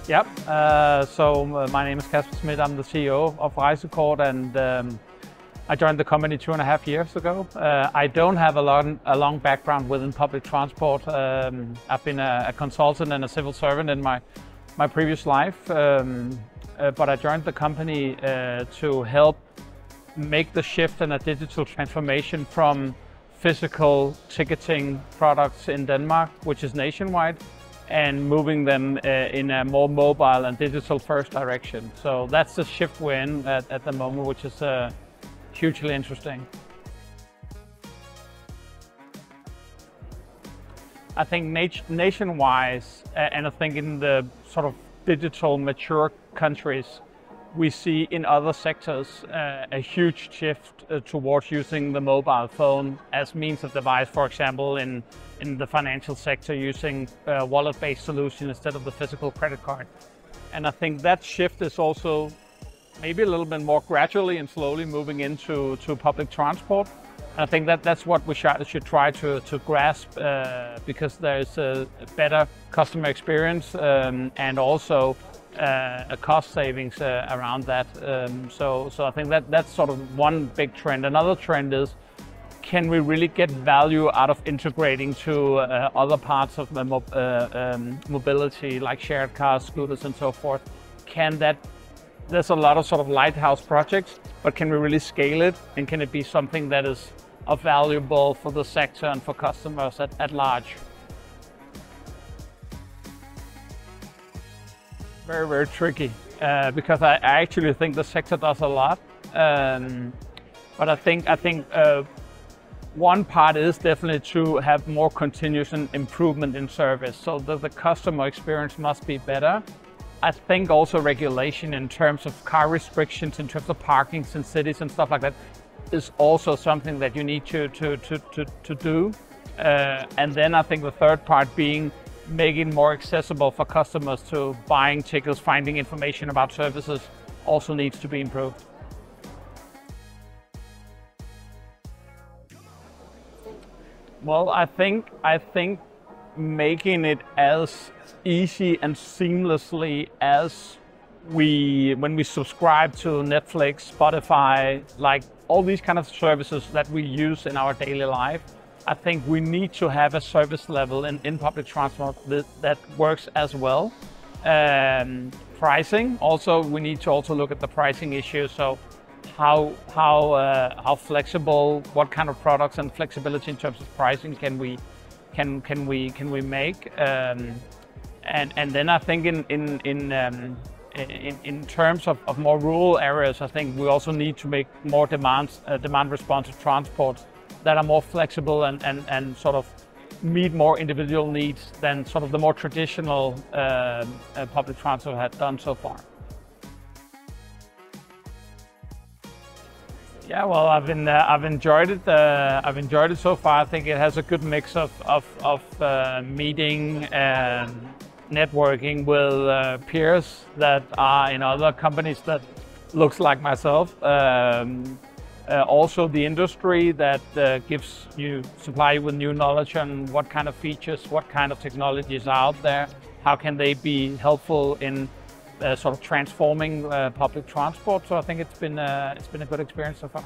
Yep. My name is Kasper Schmidt. I'm the CEO of Rejsekort, and I joined the company 2.5 years ago. I don't have a long background within public transport. I've been a consultant and a civil servant in my previous life, but I joined the company to help make the shift and a digital transformation from physical ticketing products in Denmark, which is nationwide, and moving them in a more mobile and digital first direction. So that's the shift we're in at the moment, which is hugely interesting. I think nationwide, and I think in the sort of digital mature countries, we see in other sectors a huge shift towards using the mobile phone as means of device. For example, in the financial sector, using wallet-based solution instead of the physical credit card. And I think that shift is also maybe a little bit more gradually and slowly moving into public transport. And I think that's what we should try to grasp, because there's a better customer experience and also a cost savings around that. So I think that's sort of one big trend. Another trend is, can we really get value out of integrating to other parts of mobility, like shared cars, scooters, and so forth? There's a lot of sort of lighthouse projects, but can we really scale it? And can it be something that is valuable for the sector and for customers at large? Very, very tricky, because I actually think the sector does a lot. But I think one part is definitely to have more continuous improvement in service, so that the customer experience must be better. I think also regulation in terms of car restrictions, in terms of parkings in cities and stuff like that, is also something that you need to do. And then I think the third part being making more accessible for customers to buying tickets, finding information about services, also needs to be improved. Well, I think making it as easy and seamlessly as when we subscribe to Netflix, Spotify, like all these kind of services that we use in our daily life, I think we need to have a service level in public transport that works as well. Pricing, also, we need to also look at the pricing issue. So how flexible, what kind of products and flexibility in terms of pricing can we make? And then I think in terms of more rural areas, I think we also need to make more demand responsive transports that are more flexible and sort of meet more individual needs than sort of the more traditional public transport had done so far. Yeah, well, I've enjoyed it. I've enjoyed it so far. I think it has a good mix of meeting and networking with peers that are in other companies that looks like myself. Also the industry that supply you with new knowledge on what kind of features, what kind of technologies are out there, how can they be helpful in sort of transforming public transport. So I think it's been a good experience so far.